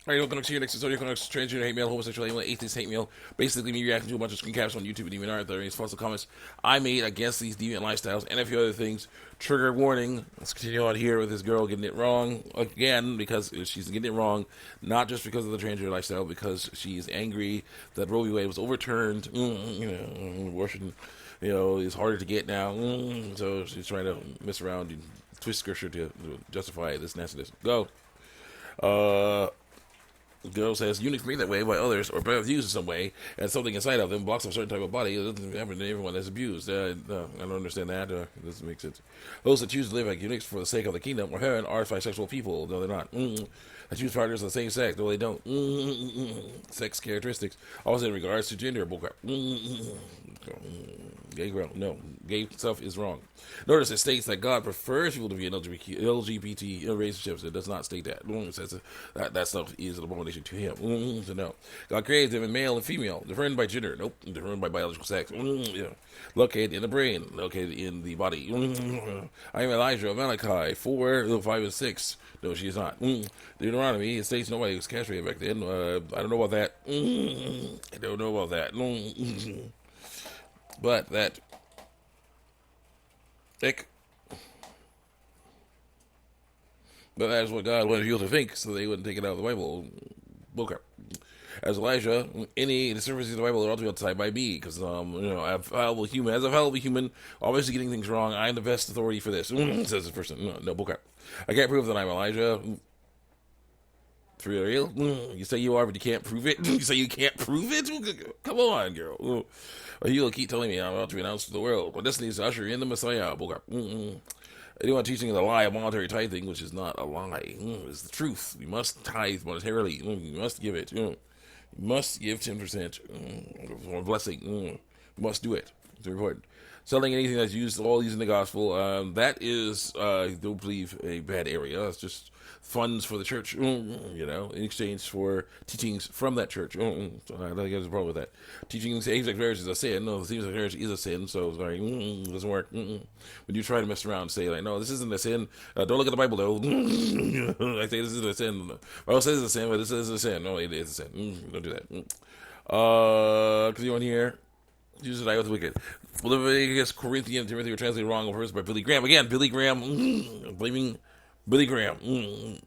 Alright, welcome to your next episode. You're going to transgender hate mail, homosexual hate mail, atheist hate mail. Basically, me reacting to a bunch of screen caps on YouTube and even art. There is false comments I made against these deviant lifestyles and a few other things. Trigger warning. Let's continue on here with this girl getting it wrong again because she's getting it wrong, not just because of the transgender lifestyle, because she's angry that Roe v. Wade was overturned. Abortion, is harder to get now. So she's trying to mess around and twist scripture to justify this nastiness. Go. The girl says eunuchs made that way by others or by abused in some way, and something inside of them blocks a certain type of body. It doesn't happen to everyone that's abused. No, I don't understand that. It doesn't make sense. Those that choose to live like eunuchs for the sake of the kingdom or heaven are bisexual people. No, they're not. That choose partners of the same sex. No, they don't. Sex characteristics. Also in regards to gender. Gay girl. No. Gay stuff is wrong. Notice it states that God prefers people to be in LGBT relationships. It does not state that. It says that stuff is an abomination to him. So no. God created them in male and female. Different by gender. Nope. Different by biological sex. Yeah. Located in the brain. Located in the body. I am Elijah of Malachi 4, 5, and 6. No, she is not. Deuteronomy, it states nobody was castrated back then. I don't know about that. I don't know about that. But that, heck, but that's what God wanted people to think, so they wouldn't take it out of the Bible. Okay. As Elijah, any discrepancies in the Bible are ultimately decided by me, because I'm a fallible human. As a fallible human, obviously getting things wrong, I'm the best authority for this. Says this person. No, bullcrap. I can't prove that I'm Elijah. For real? You say you are, but you can't prove it? You say you can't prove it? Come on, girl. You'll keep telling me I'm about to announce to the world. My destiny is to usher in the Messiah. Anyone teaching the lie of voluntary tithing, which is not a lie, is the truth. You must tithe monetarily. You must give it. You must give 10% for blessing. You must do it. It's important. Selling anything that's used, all using the gospel, that is, I don't believe, a bad area. It's just funds for the church, in exchange for teachings from that church. So I don't think there's a problem with that. Teaching same-sex marriage is a sin. No, same-sex marriage is a sin, so sorry, it doesn't work. When you try to mess around and say, like, no, this isn't a sin, don't look at the Bible, though. I say this isn't a sin. The Bible says it's a sin, but this is a sin. No, it is a sin. Don't do that. Because you want to hear? Jesus and I with the wicked. Leviticus, Corinthian, and Timothy were translated wrong first by Billy Graham. Again, Billy Graham, blaming Billy Graham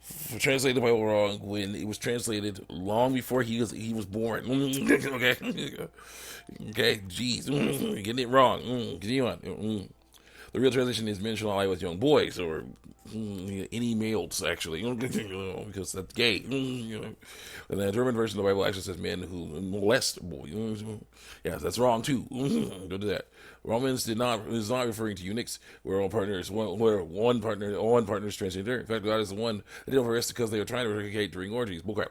for translating the Bible wrong when it was translated long before he was born. Okay, jeez, you're getting it wrong. Continue on. The real translation is men shall not lie with young boys or any males, actually, because that's gay. And the German version of the Bible actually says men who molest boys. Yes, that's wrong too. Don't do that. Romans is not referring to eunuchs where all partners, where one partner is transgender. In fact, God is the one that did arrest because they were trying to replicate during orgies. Bullcrap.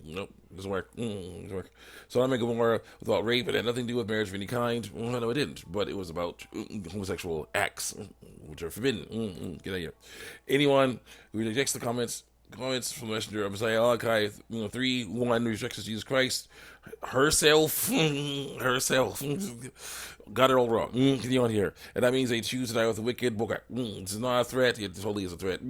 Nope, doesn't work. Doesn't work. So I make Gomorrah without rape. It had nothing to do with marriage of any kind. No, it didn't. But it was about homosexual acts, which are forbidden. Get out of here. Anyone who rejects the comments from the messenger of Messiah Malachi 3:1 rejects Jesus Christ herself got it all wrong. Continue on here. And that means they choose to die with the wicked. Okay. This is not a threat. It totally is a threat.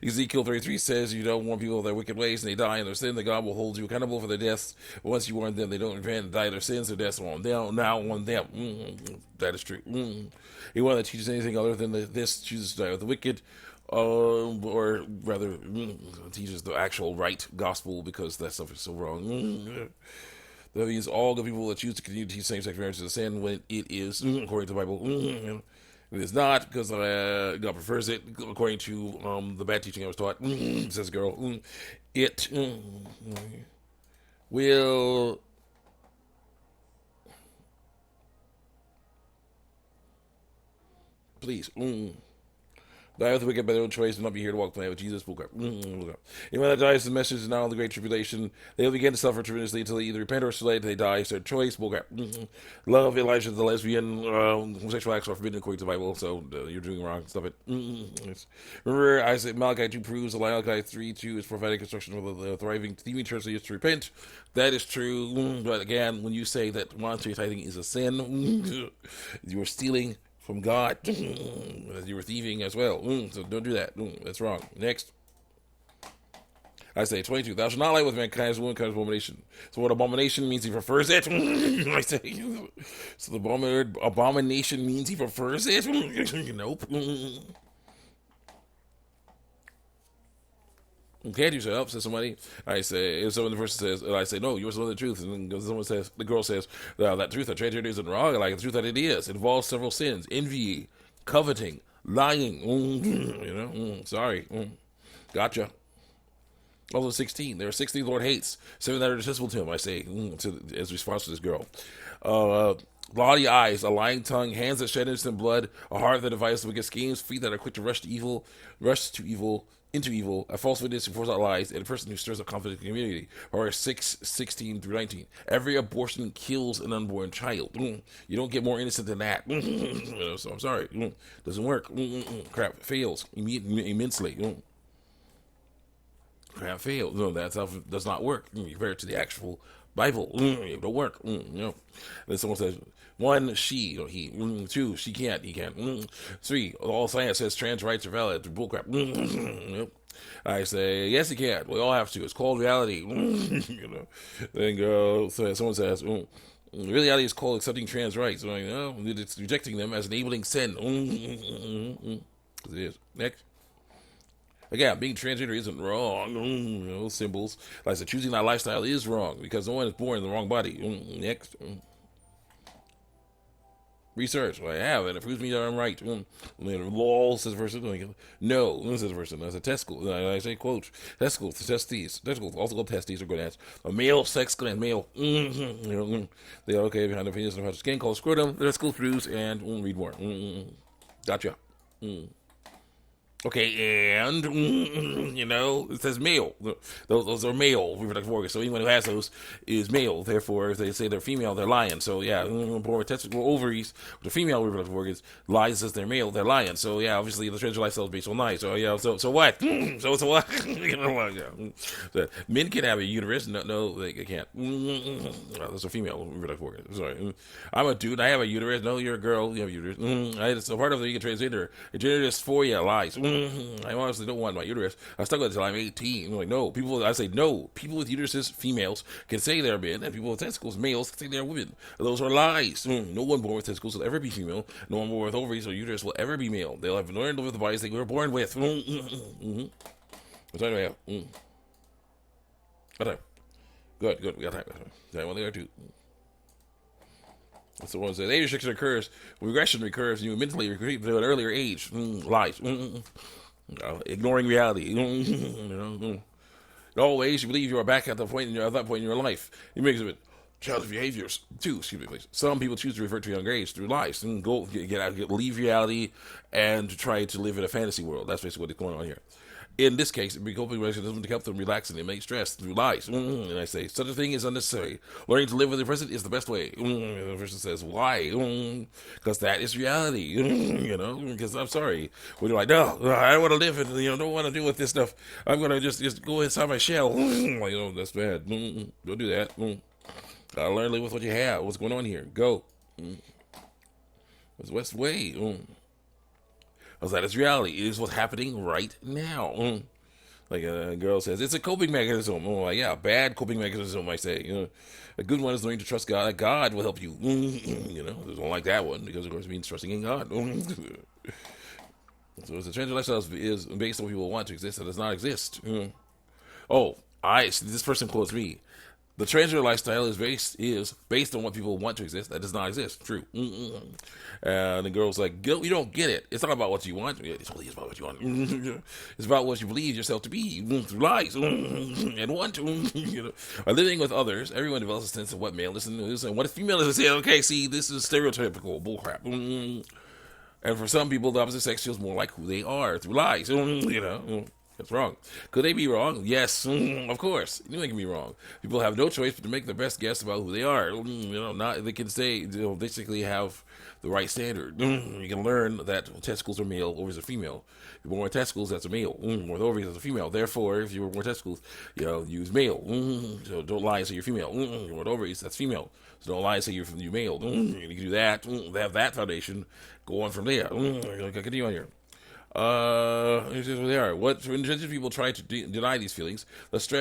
Ezekiel 33 says you don't want people with their wicked ways and they die in their sin, that God will hold you accountable for their deaths. But once you warn them they don't repent and die their sins, their deaths are on them. Now on them. That is true. Anyone that teaches anything other than this chooses to die with the wicked. Or rather, teaches the actual right gospel, because that stuff is so wrong. That means all the people that choose to continue to teach same-sex marriage is a sin when it is, according to the Bible. It is not, because God prefers it, according to the bad teaching I was taught, says the girl. It will... Please. Die with the wicked by their own choice and not be here to walk the planet with Jesus. Look up. Anyone that dies, the message is not only great tribulation. They will begin to suffer tremendously until they either repent or it's too late. They die. It's their choice. Look up. Love, Elijah, the lesbian, homosexual acts are forbidden according to the Bible, so you're doing wrong. Stop it. Remember, Isaiah, Malachi 2 proves Malachi 3:2 is prophetic instruction for the thriving, thieving church that is to repent. That is true. But again, when you say that voluntary tithing is a sin, you are stealing from God. You were thieving as well. So don't do that. That's wrong. Next. I say 22. Thou shalt not lie with mankind as woman comes abomination. So what abomination means he prefers it. I say. So the word abomination means he prefers it. Nope. You can't use yourself, says somebody. I say, if someone the person says, and I say, no, yours is the truth. And then someone says, the girl says, well, that truth, that transgender isn't wrong. I like the truth that it is. It involves several sins: envy, coveting, lying. Sorry. Gotcha. Also 16. There are 16 the Lord hates, 7 that are detestable to him, I say, as response to this girl. Bloody eyes, a lying tongue, hands that shed innocent blood, a heart that devises wicked schemes, feet that are quick to into evil, a false witness who pours out lies, and a person who stirs up conflict in the community. Or 6:16 through 19. Every abortion kills an unborn child. You don't get more innocent than that. So I'm sorry. Doesn't work. Crap. Fails immensely. Crap fails. No, that stuff does not work. Compare it to the actual Bible. It don't work. Then someone says, 1, she or he. 2, she can't, he can't. 3, all science says trans rights are valid. Bullcrap. I say, yes, he can. We all have to. It's called reality. Then someone says, reality is called accepting trans rights. Like, no, it's rejecting them as enabling sin. It is. Next. Again, being transgender isn't wrong. Symbols. Like I said, choosing that lifestyle is wrong because no one is born in the wrong body. Next. Research. Well, I have, and it proves me that I'm right. Lol, says the person. No, says the person. That's a testicle. I say, quote, testicles, testicles, also called testes or gonads. A male sex gland, male. They are okay behind the penis and the skin called scrotum, testicle, fruits, and read more. Gotcha. Okay, and, it says male. Those are male reproductive organs. So anyone who has those is male. Therefore, if they say they're female, they're lying. So, yeah, born with testicle ovaries, the female reproductive organs, lies says they're male, they're lying. So, yeah, obviously, the transgender lifestyle is based on lies. So, yeah, so what? So what? So, men can have a uterus. No, they can't. Those are female reproductive organs. Sorry. I'm a dude. I have a uterus. No, you're a girl. You have a uterus. So part of the transgender, a gender dysphoria lies. I honestly don't want my uterus. I stuck with it until I'm 18. I'm like, no. I say, no. People with uteruses, females, can say they're men, and people with testicles, males, can say they're women. Those are lies. No one born with testicles will ever be female. No one born with ovaries or uterus will ever be male. They'll have learned with the bodies they were born with. What time do I have? What time? Good. We got time. Time on there, too. That's the one that says age restriction occurs, regression recurs, and you mentally regress to an earlier age. Lies. Ignoring reality. Always you believe you are back at that point in your life. It makes it childish behaviors too. Excuse me, please. Some people choose to revert to younger age through lies and go get out, leave reality, and try to live in a fantasy world. That's basically what's going on here. In this case, coping mechanism to help them relax and eliminate stress through lies. And I say, such a thing is unnecessary. Learning to live with the present is the best way. And the person says, why? Because that is reality. Because I'm sorry. When you're like, no, I don't want to live and don't want to deal with this stuff. I'm going to just go inside my shell. That's bad. Don't do that. Gotta learn to live with what you have. What's going on here? Go. It's the best way. That is reality. It is what's happening right now. Like a girl says, it's a coping mechanism. Yeah, bad coping mechanism, I say. A good one is learning to trust God. That God will help you. Don't like that one because, of course, it means trusting in God. So the transgender lifestyle is based on what people want to exist that does not exist. This person quotes me. The transgender lifestyle is based on what people want to exist. That does not exist. True. And the girl's like, you don't get it. It's not about what you want. It totally is about what you want. It's about what you believe yourself to be through lies and want to. By living with others, everyone develops a sense of what male is and what female is. Say, okay, see, this is stereotypical bullcrap. And for some people, the opposite sex feels more like who they are through lies. That's wrong. Could they be wrong? Yes, of course. They can be wrong. People have no choice but to make their best guess about who they are. They can say, basically have the right standard. You can learn that testicles are male, ovaries are female. If you're born with testicles, that's a male. Born with ovaries, that's a female. Therefore, if you were born with testicles, use male. So don't lie and say you're female. You're born with ovaries, that's female. So don't lie and say you're male. You can do that. They have that foundation. Go on from there. Continue on here. Here's what they are. What when transgender people try to deny these feelings, the stress